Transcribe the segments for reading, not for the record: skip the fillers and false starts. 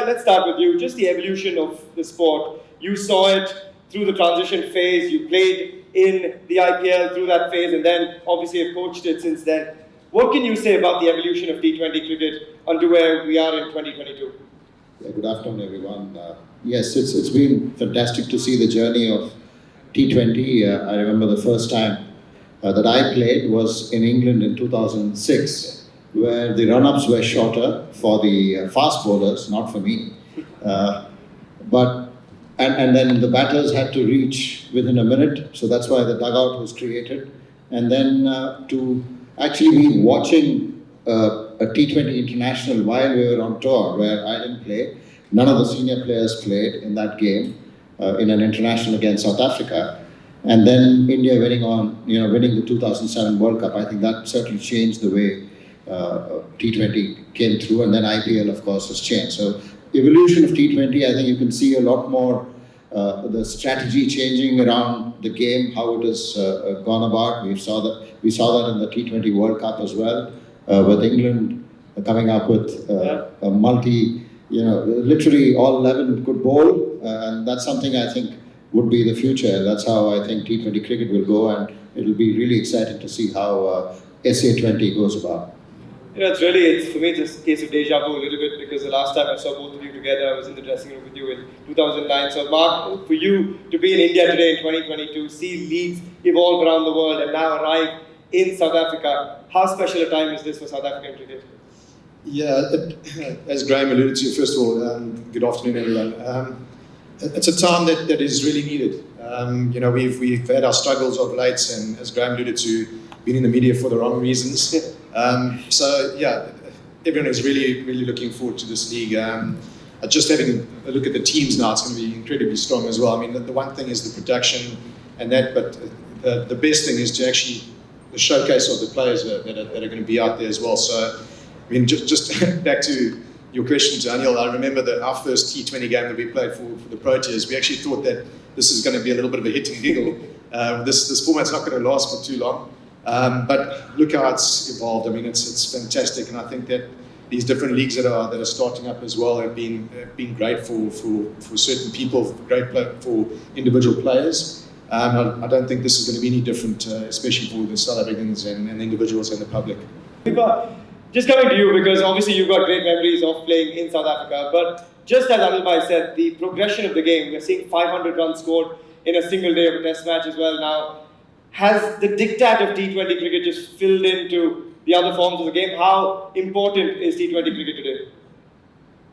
let's start with you. Just the evolution of the sport. You saw it through the transition phase. You played in the IPL through that phase, and then obviously have coached it since then. What can you say about the evolution of T20 cricket onto where we are in 2022? Yeah, good afternoon, everyone. Yes, it's been fantastic to see the journey of T20. I remember the first time that I played was in England in 2006, where the run-ups were shorter for the fast bowlers, not for me. And then the batters had to reach within a minute, so that's why the dugout was created. And then to actually be watching a T20 international while we were on tour, where I didn't play. None of the senior players played in that game, in an international against South Africa. And then India winning the 2007 World Cup. I think that certainly changed the way T20 came through, and then IPL, of course, has changed. So evolution of T20, I think you can see a lot more the strategy changing around the game, how it has gone about. We saw that in the T20 World Cup as well, with England coming up with a multi, literally all 11 could bowl, and that's something I think would be the future. That's how I think T20 cricket will go, and it'll be really exciting to see how SA20 goes about. It's for me just a case of deja vu a little bit, because the last time I saw both of you together, I was in the dressing room with you in 2009. So Mark, for you to be in India today in 2022, see leagues evolve around the world and now arrive in South Africa, how special a time is this for South African cricket? Yeah, as Graham alluded to, first of all, good afternoon everyone. It's a time that is really needed. We've had our struggles of late, and as Graham alluded to, been in the media for the wrong reasons. Everyone is really looking forward to this league. Just having a look at the teams now, it's going to be incredibly strong as well. I mean, the one thing is the production and that, but the best thing is to actually the showcase of the players that are going to be out there as well. So, I mean, just back to your question to Anil, I remember that our first T20 game that we played for the Proteas, we actually thought that this is going to be a little bit of a hit and giggle. This format's not going to last for too long. But look how it's evolved. I mean, it's fantastic, and I think that these different leagues that are starting up as well have been great for certain people, great for individual players. I don't think this is going to be any different, especially for the South Africans and individuals and the public. Just coming to you, because obviously you've got great memories of playing in South Africa, but just as Anil Bhai said, the progression of the game, we're seeing 500 runs scored in a single day of a test match as well now. Has the diktat of T20 cricket just filled into the other forms of the game? How important is T20 cricket today?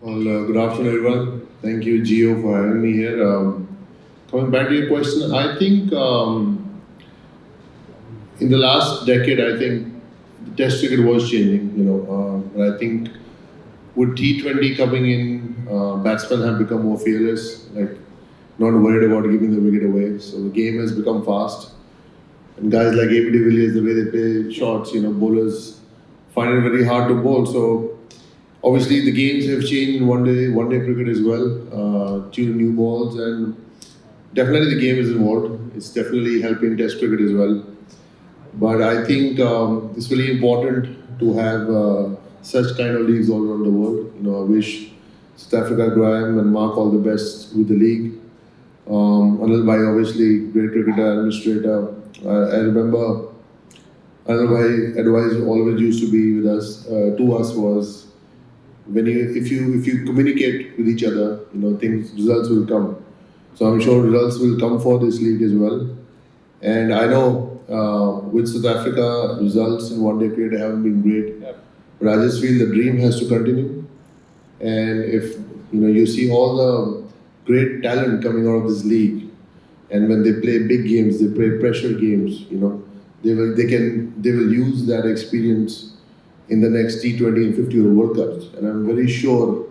Well, good afternoon, everyone. Thank you, Gio, for having me here. Coming back to your question, I think in the last decade, I think the Test cricket was changing. But I think with T20 coming in, batsmen have become more fearless, like not worried about giving the wicket away. So the game has become fast. And guys like AB de Villiers, the way they play shots, bowlers find it very hard to bowl. So obviously the games have changed in one day cricket as well, to new balls, and definitely the game is involved. It's definitely helping Test cricket as well. But I think it's really important to have such kind of leagues all around the world. I wish South Africa, Graham and Mark all the best with the league. Anil Bhai, obviously great cricketer, administrator. I remember Anil Bhai advice always used to be with us, to us was, if you communicate with each other, results will come. So I'm sure results will come for this league as well. And I know with South Africa, results in one-day cricket haven't been great. Yeah. But I just feel the dream has to continue. And if you see all the great talent coming out of this league, and when they play big games, they play pressure games, they will use that experience in the next T20 and 50 over World Cups. And I'm very sure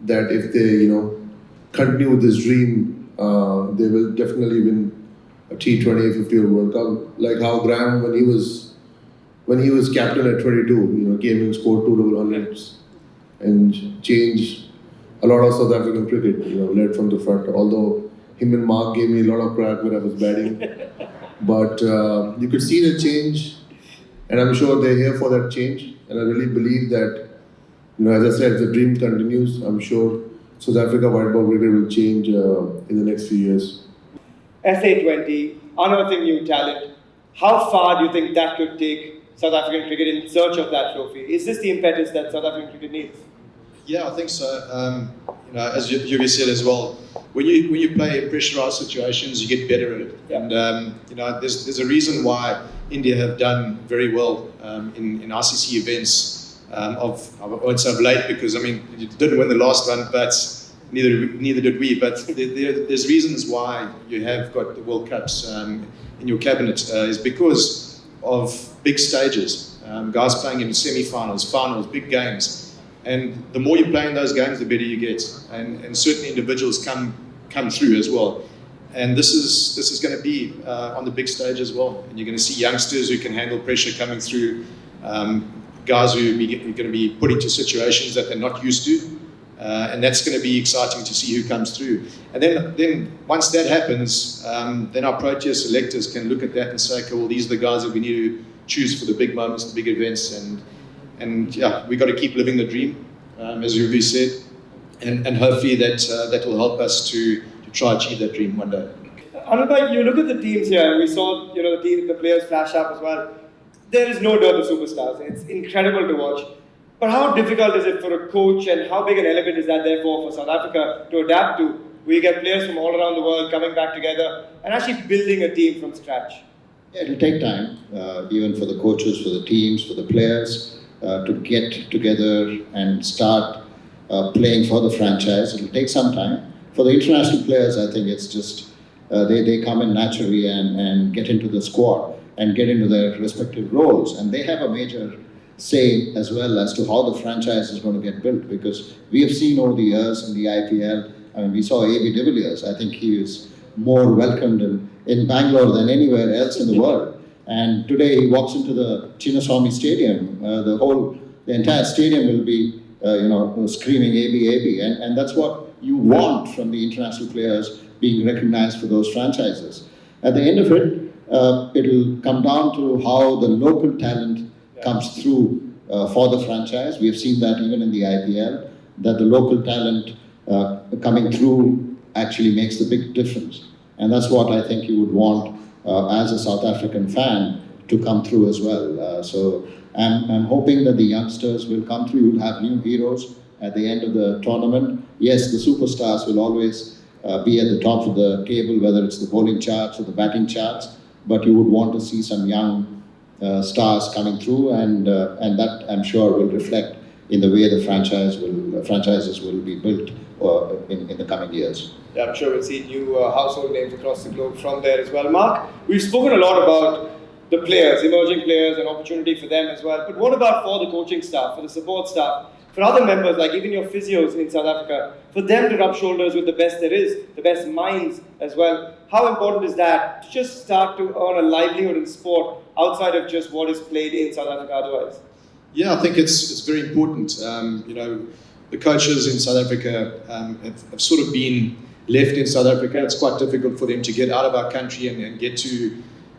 that if they, continue with this dream, they will definitely win a T20 or 50 over World Cup. Like how Graham, when he was captain at 22, came and scored 2 double hundreds and changed a lot of South African cricket, led from the front. Although him and Mark gave me a lot of crap when I was batting. But you could see the change, and I'm sure they're here for that change. And I really believe that, as I said, the dream continues. I'm sure South Africa white ball cricket will change in the next few years. SA20, unearthing new talent. How far do you think that could take South African cricket in search of that trophy? Is this the impetus that South African cricket needs? Yeah, I think so. As you said as well, when you play in pressurized situations, you get better at it. Yeah. And there's a reason why India have done very well in ICC events. I won't say of late because you didn't win the last one, but neither did we. But there's reasons why you have got the World Cups in your cabinet is because of big stages. Guys playing in semi-finals, finals, big games. And the more you play in those games, the better you get. And certain individuals come through as well. And this is going to be on the big stage as well. And you're going to see youngsters who can handle pressure coming through, guys who are going to be put into situations that they're not used to. And that's going to be exciting to see who comes through. And then once that happens, then our Protea selectors can look at that and say, okay, well, these are the guys that we need to choose for the big moments, the big events. And yeah, we've got to keep living the dream, as Yuvraj said. And hopefully that will help us to try achieve that dream one day. Anil, you look at the teams here, and we saw the players flash up as well. There is no dearth of superstars. It's incredible to watch. But how difficult is it for a coach, and how big an element is that therefore for South Africa to adapt to? We get players from all around the world coming back together and actually building a team from scratch. Yeah, it'll take time, even for the coaches, for the teams, for the players, to get together and start playing for the franchise. It'll take some time. For the international players, I think it's just they come in naturally and get into the squad and get into their respective roles. And they have a major say as well as to how the franchise is going to get built, because we have seen over the years in the IPL, we saw A.B. de Villiers. I think he is more welcomed in Bangalore than anywhere else in the world. And today he walks into the Chinnaswamy Stadium. The entire stadium will be, screaming A.B., A.B. And that's what you want from the international players being recognized for those franchises. At the end of it, it'll come down to how the local talent comes through for the franchise. We have seen that even in the IPL, that the local talent coming through actually makes the big difference. And that's what I think you would want as a South African fan to come through as well. So I'm hoping that the youngsters will come through. You'll have new heroes at the end of the tournament. Yes, the superstars will always be at the top of the table, whether it's the bowling charts or the batting charts, but you would want to see some young stars coming through, and that I'm sure will reflect in the way the franchises will be built in the coming years. Yeah, I'm sure we'll see new household names across the globe from there as well. Mark, we've spoken a lot about the players, emerging players, and opportunity for them as well. But what about for the coaching staff, for the support staff, for other members, like even your physios in South Africa, for them to rub shoulders with the best there is, the best minds as well? How important is that to just start to earn a livelihood in sport outside of just what is played in South Africa otherwise? Yeah, I think it's very important. The coaches in South Africa have sort of been left in South Africa. It's quite difficult for them to get out of our country and get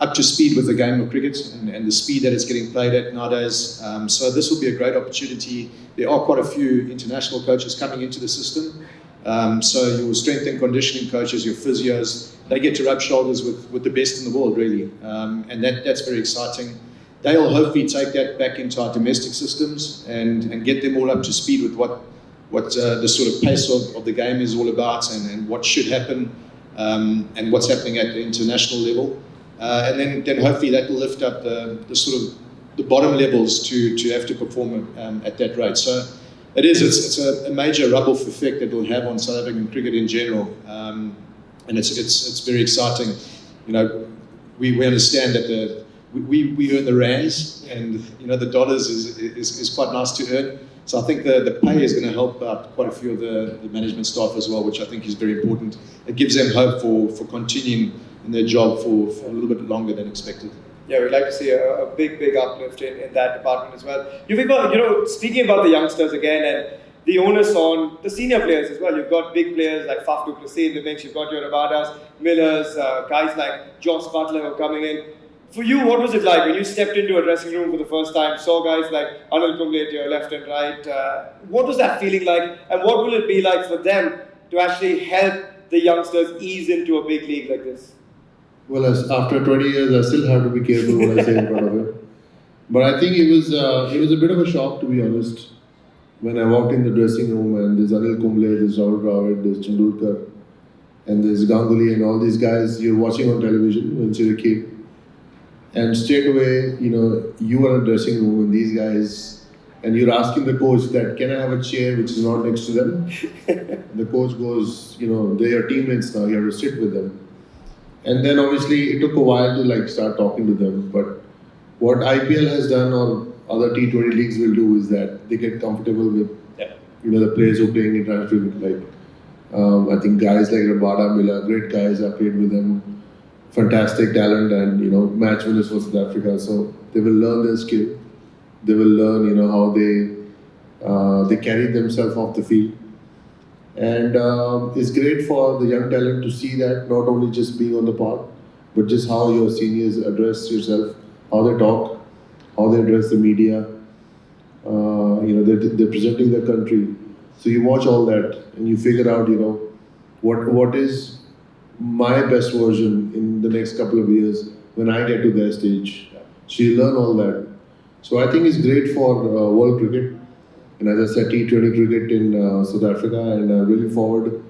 up to speed with the game of cricket and the speed that it's getting played at nowadays. So this will be a great opportunity. There are quite a few international coaches coming into the system. So your strength and conditioning coaches, your physios, they get to rub shoulders with the best in the world, really. And that's very exciting. They'll hopefully take that back into our domestic systems and get them all up to speed with what the sort of pace of the game is all about and what should happen and what's happening at the international level. And then hopefully that will lift up the sort of the bottom levels to have to perform at that rate. So it's a major rub-off effect that we'll have on South African cricket in general, and it's very exciting. We understand that we earn the rands, and the dollars is quite nice to earn. So I think the pay is going to help out quite a few of the management staff as well, which I think is very important. It gives them hope for continuing in their job for a little bit longer than expected. Yeah, we'd like to see a big uplift in that department as well. Speaking about the youngsters again and the onus on the senior players as well. You've got big players like Faf du Plessis in the mix. You've got your Rabadas, Millers, guys like Joss Butler who are coming in. For you, what was it like when you stepped into a dressing room for the first time, saw guys like Anil Kumble to your left and right? What was that feeling like, and what will it be like for them to actually help the youngsters ease into a big league like this? Well, after 20 years, I still have to be careful what I say in front of him. But I think it was a bit of a shock, to be honest, when I walked in the dressing room and there's Anil Kumble, there's Rahul Dravid, there's Tendulkar, and there's Ganguly and all these guys you're watching on television when you're a kid. And straight away, you are in the dressing room and these guys, and you're asking the coach that, can I have a chair which is not next to them? The coach goes, they're your teammates now, you have to sit with them. And then obviously it took a while to start talking to them. But what IPL has done or other T20 leagues will do is that they get comfortable with the players who are playing international cricket. I think guys like Rabada, Miller, great guys, I played with them. Fantastic talent and match winners for South Africa. So they will learn their skill. They will learn how they carry themselves off the field. And it's great for the young talent to see that, not only just being on the park, but just how your seniors address yourself, how they talk, how they address the media. They're presenting their country. So you watch all that and you figure out, what is my best version in the next couple of years when I get to their stage. So you learn all that. So I think it's great for world cricket. And as I said, T20 cricket in South Africa, and I'm really forward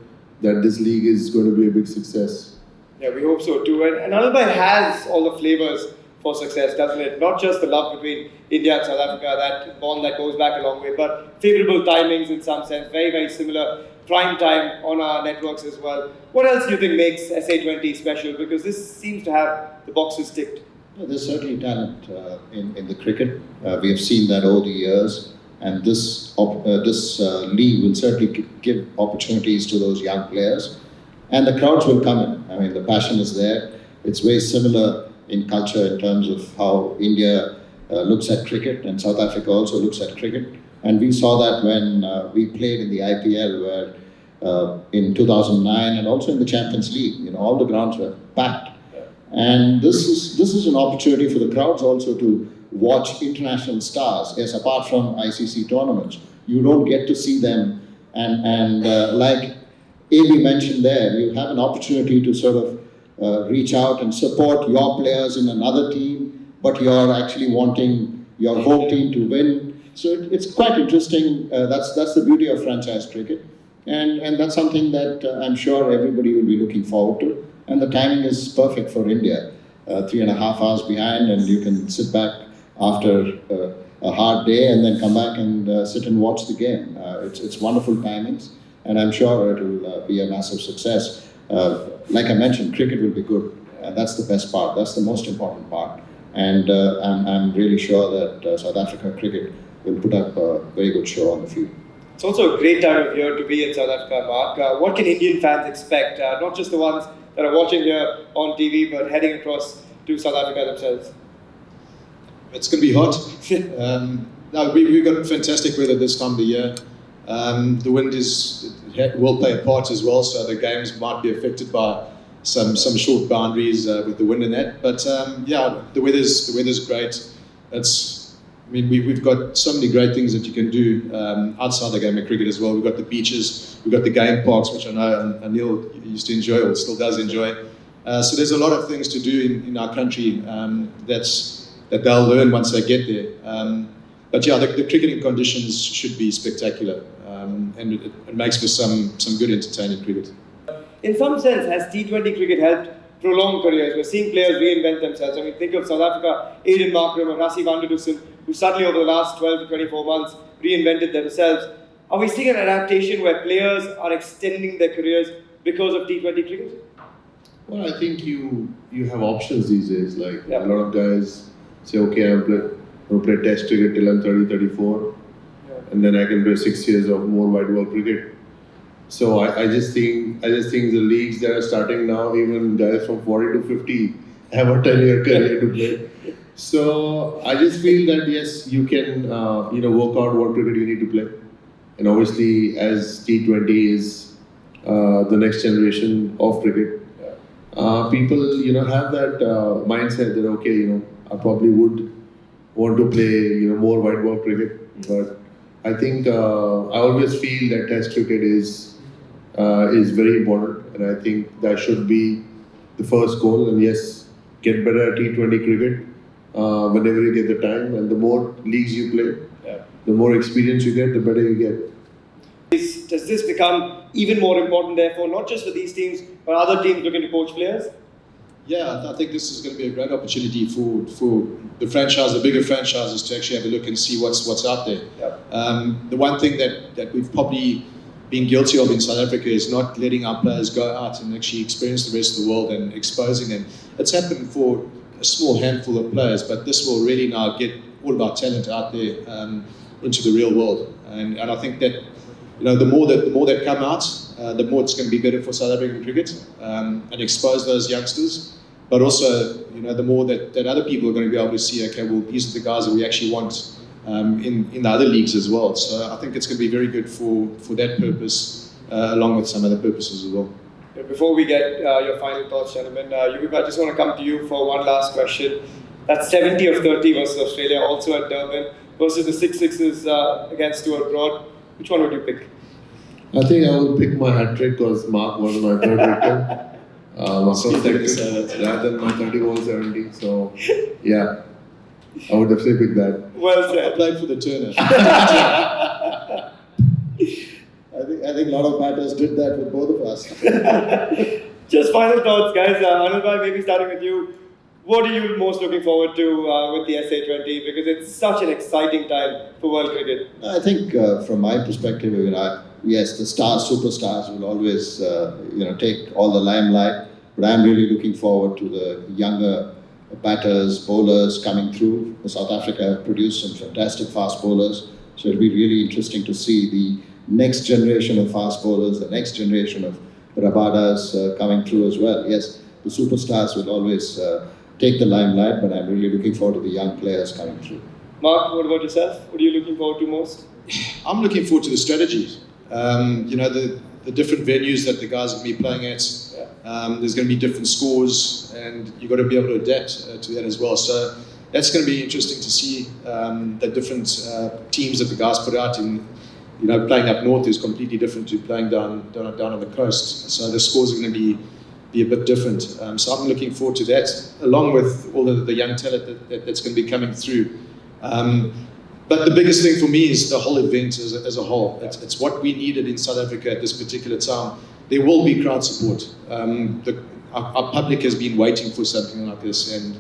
that this league is going to be a big success. Yeah, we hope so too. And Anil has all the flavors for success, doesn't it? Not just the love between India and South Africa, that bond that goes back a long way, but favourable timings in some sense, very, very similar. Prime time on our networks as well. What else do you think makes SA20 special? Because this seems to have the boxes ticked. Well, there's certainly talent in the cricket. We have seen that over the years. And this league will certainly give opportunities to those young players. And the crowds will come in. I mean, the passion is there. It's very similar in culture in terms of how India looks at cricket, and South Africa also looks at cricket. And we saw that when we played in the IPL, where in 2009 and also in the Champions League, all the grounds were packed. And this is an opportunity for the crowds also to watch international stars. Yes, apart from ICC tournaments, you don't get to see them. And like AB mentioned there, you have an opportunity to sort of reach out and support your players in another team, but you're actually wanting your home team to win. So it's quite interesting. That's the beauty of franchise cricket. And that's something that I'm sure everybody will be looking forward to. And the timing is perfect for India. 3.5 hours behind, and you can sit back after a hard day and then come back and sit and watch the game. It's wonderful timings, and I'm sure it will be a massive success. Like I mentioned, cricket will be good, and that's the best part. That's the most important part. And I'm really sure that South Africa cricket will put up a very good show on the field. It's also a great time of year to be in South Africa, Mark. What can Indian fans expect? Not just the ones that are watching here on TV, but heading across to South Africa themselves. It's going to be hot. No, we've got fantastic weather this time of the year. The wind will play a part as well, so the games might be affected by some short boundaries with the wind and that. But the weather's great. We've got so many great things that you can do outside the game of cricket as well. We've got the beaches, we've got the game parks, which I know Anil used to enjoy or still does enjoy. So there's a lot of things to do in our country that they'll learn once they get there. The cricketing conditions should be spectacular, and it makes for some good entertaining cricket. In some sense, has T20 cricket helped prolong careers? We're seeing players reinvent themselves. Think of South Africa, Aiden Markram and Rassie van der Dussen, who suddenly over the last 12 to 24 months reinvented themselves. Are we seeing an adaptation where players are extending their careers because of T20 cricket? Well, I think you have options these days. A lot of guys say, okay, I'm going to play Test cricket till I'm 30, 34, and then I can play 6 years of more white ball cricket. So I just think the leagues that are starting now, even guys from 40 to 50 have a 10-year career to play. So I just feel that yes, you can work out what cricket you need to play, and obviously as T20 is the next generation of cricket, people, have that mindset that, okay, I probably would want to play, more white ball cricket. But I think I always feel that Test cricket is very important, and I think that should be the first goal. And yes, get better at T20 cricket whenever you get the time, and the more leagues you play, the more experience you get, the better you get. Does this become even more important, therefore, not just for these teams, but other teams looking to coach players? Yeah, I think this is going to be a great opportunity for the franchise, the bigger franchises, to actually have a look and see what's out there. The one thing that we've probably been guilty of in South Africa is not letting our players go out and actually experience the rest of the world and exposing them. It's happened for a small handful of players, but this will really now get all of our talent out there into the real world. And I think that the more that come out, the more it's going to be better for South African cricket and expose those youngsters. But also, the more that other people are going to be able to see, okay, well, these are the guys that we actually want in the other leagues as well. So I think it's going to be very good for that purpose, along with some other purposes as well. Before we get your final thoughts, gentlemen, Yuvraj, I just want to come to you for one last question. That's 70 of 30 versus Australia, also at Durban, versus the 6-6s against Stuart Broad. Which one would you pick? I think I will pick my hat trick because Mark was my third wicket. My first wicket rather than my 30 ball 70. So, yeah, I would definitely pick that. Well said. I played for the Turner. I think a lot of batters did that with both of us. Just final thoughts, guys. Anil bhai, maybe starting with you. What are you most looking forward to with the SA20? Because it's such an exciting time for world cricket. I think from my perspective, yes, the superstars will always, take all the limelight. But I'm really looking forward to the younger batters, bowlers coming through. South Africa have produced some fantastic fast bowlers. So it'll be really interesting to see the next generation of fast bowlers, the next generation of Rabadas coming through as well. Yes, the superstars will always take the limelight, but I'm really looking forward to the young players coming through. Mark, what about yourself? What are you looking forward to most? I'm looking forward to the strategies. The different venues that the guys are going to be playing at. There's going to be different scores, and you've got to be able to adapt to that as well. So that's going to be interesting to see the different teams that the guys put out in. Playing up north is completely different to playing down on the coast. So the scores are going to be a bit different. So I'm looking forward to that, along with all the young talent that's going to be coming through. But the biggest thing for me is the whole event as a whole. It's what we needed in South Africa at this particular time. There will be crowd support. Our public has been waiting for something like this, and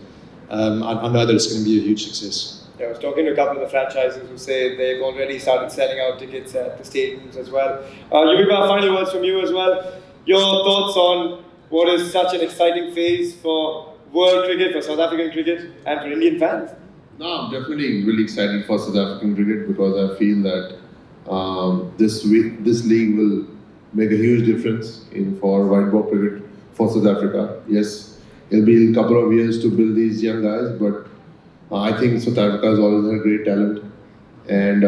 I know that it's going to be a huge success. Yeah, I was talking to a couple of the franchises who say they've already started selling out tickets at the stadiums as well. Yuvraj, final words from you as well. Your thoughts on what is such an exciting phase for world cricket, for South African cricket, and for Indian fans? No, I'm definitely really excited for South African cricket because I feel that this league will make a huge difference for white ball cricket for South Africa. Yes, it'll be a couple of years to build these young guys, but I think South Africa has always had great talent, and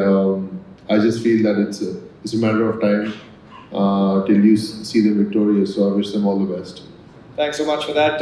I just feel that it's a matter of time till you see them victorious. So I wish them all the best. Thanks so much for that.